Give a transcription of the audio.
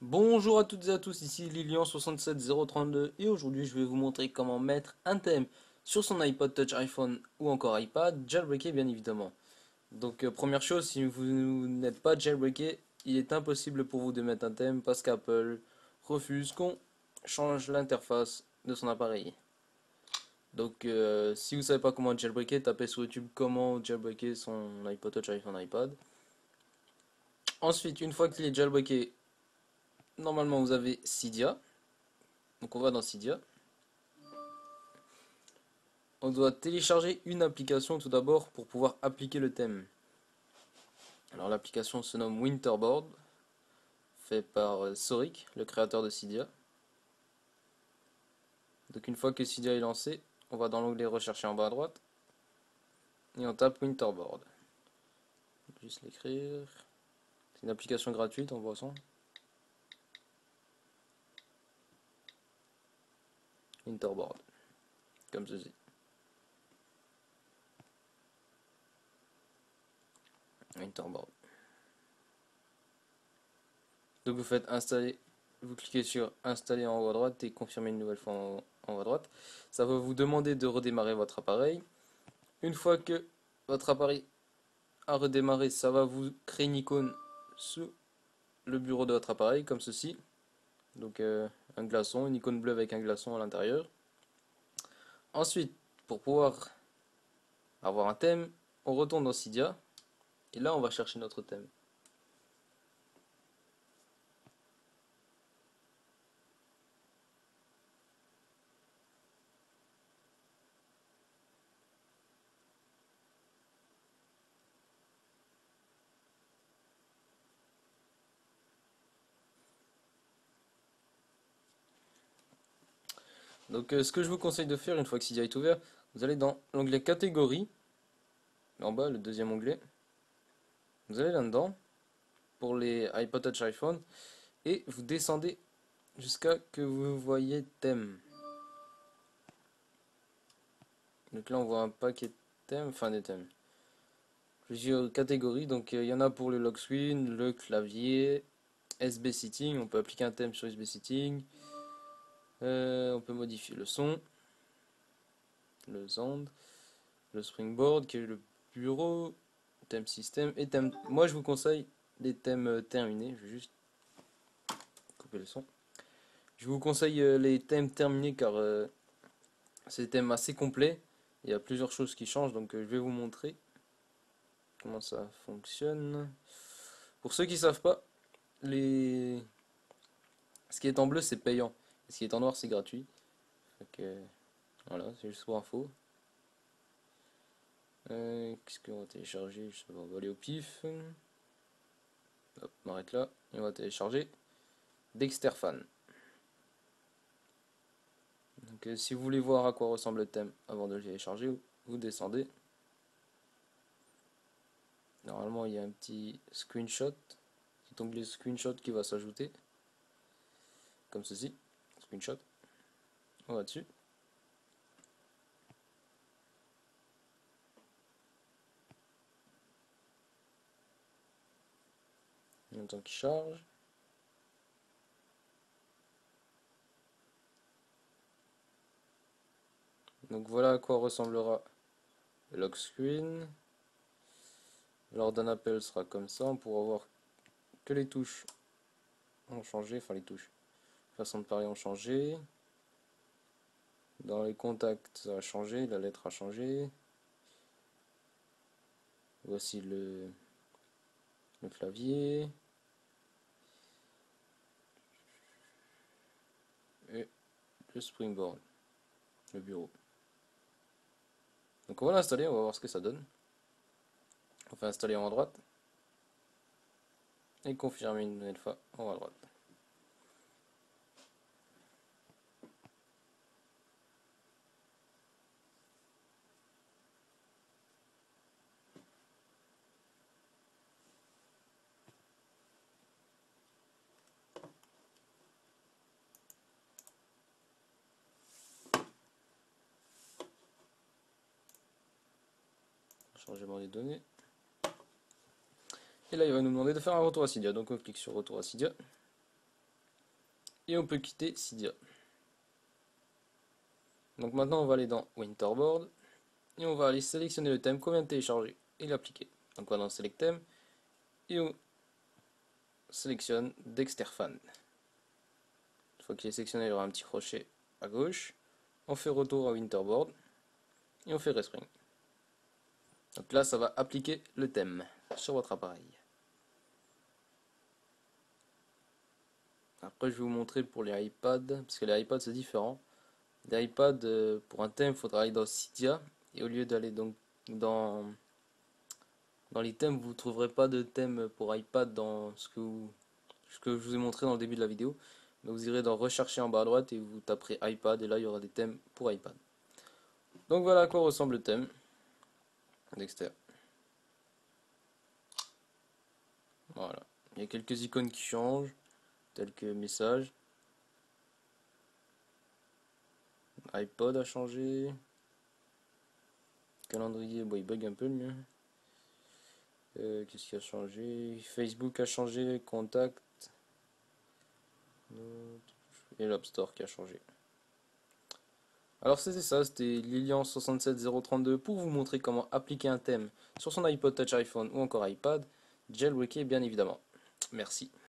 Bonjour à toutes et à tous, ici Lilian67032 et aujourd'hui je vais vous montrer comment mettre un thème sur son iPod Touch, iPhone ou encore iPad, jailbreaké bien évidemment. Donc première chose, si vous n'êtes pas jailbreaké, il est impossible pour vous de mettre un thème parce qu'Apple refuse qu'on change l'interface de son appareil. Donc si vous savez pas comment jailbreaker, tapez sur YouTube comment jailbreaker son iPod Touch, iPhone, iPad. Ensuite, une fois qu'il est jailbreaké, normalement vous avez Cydia. Donc on va dans Cydia. On doit télécharger une application tout d'abord pour pouvoir appliquer le thème. Alors l'application se nomme Winterboard, fait par Soric, le créateur de Cydia. Donc une fois que Cydia est lancé, on va dans l'onglet rechercher en bas à droite et on tape Winterboard. Juste l'écrire. C'est une application gratuite en passant. Winterboard, comme ceci. Winterboard. Donc vous faites installer, vous cliquez sur installer en haut à droite et confirmer une nouvelle fois en haut à droite. Ça va vous demander de redémarrer votre appareil. Une fois que votre appareil a redémarré, ça va vous créer une icône sous le bureau de votre appareil, comme ceci. Donc un glaçon, une icône bleue avec un glaçon à l'intérieur. Ensuite, pour pouvoir avoir un thème, on retourne dans Cydia. Et là, on va chercher notre thème. Donc ce que je vous conseille de faire une fois que Cydia est ouvert, vous allez dans l'onglet catégorie, en bas, le deuxième onglet. Vous allez là-dedans, pour les iPod Touch iPhone, et vous descendez jusqu'à que vous voyez thème. Donc là, on voit un paquet de thèmes, enfin des thèmes. Plusieurs catégories, donc il y en a pour le lock screen, le clavier, SB Sitting, on peut appliquer un thème sur SB Sitting, on peut modifier le son, le sound, le springboard qui est le bureau, thème système et thème. Moi je vous conseille les thèmes terminés, je vais juste couper le son. Je vous conseille les thèmes terminés car c'est des thèmes assez complets, il y a plusieurs choses qui changent donc je vais vous montrer comment ça fonctionne. Pour ceux qui savent pas, les ce qui est en bleu c'est payant, et ce qui est en noir c'est gratuit. Donc, voilà, c'est juste pour info. Qu'est-ce qu'on va télécharger? Je sais pas, on va aller au pif. Hop, on arrête là. Et on va télécharger Dexterfan. Donc, si vous voulez voir à quoi ressemble le thème avant de le télécharger, vous descendez. Normalement, il y a un petit screenshot, petit onglet screenshot qui va s'ajouter. Comme ceci. Screenshot. On va dessus. En même temps qu'il charge. Donc voilà à quoi ressemblera le lock screen. Lors d'un appel sera comme ça, on pourra voir que les touches ont changé, enfin les touches, façon de parler ont changé. Dans les contacts ça a changé, la lettre a changé. Voici le clavier et le springboard, le bureau. Donc on va l'installer, on va voir ce que ça donne. On fait installer en haut à droite et confirmer une nouvelle fois en haut à droite. Changement des données. Et là il va nous demander de faire un retour à Cydia. Donc on clique sur retour à Cydia. et on peut quitter Cydia. Donc maintenant on va aller dans Winterboard et on va aller sélectionner le thème qu'on vient de télécharger et l'appliquer. Donc on va dans Select Theme et on sélectionne Dexterfan. Une fois qu'il est sélectionné, il y aura un petit crochet à gauche. On fait retour à Winterboard et on fait Respring. Donc là ça va appliquer le thème sur votre appareil. Après je vais vous montrer pour les iPads, parce que les iPads c'est différent. Les iPads, pour un thème, il faudra aller dans Cydia, et au lieu d'aller donc dans les thèmes, vous ne trouverez pas de thème pour iPad dans ce que je vous ai montré dans le début de la vidéo. Donc vous irez dans rechercher en bas à droite et vous taperez iPad, et là il y aura des thèmes pour iPad. Donc voilà à quoi ressemble le thème Dexter. Voilà. Il y a quelques icônes qui changent, telles que message. iPod a changé. Calendrier, bon, il bug un peu le mien. Qu'est-ce qui a changé? Facebook a changé, contact. Et l'App Store qui a changé. Alors c'était ça, c'était Lilian67032 pour vous montrer comment appliquer un thème sur son iPod Touch iPhone ou encore iPad, jailbreaké bien évidemment. Merci.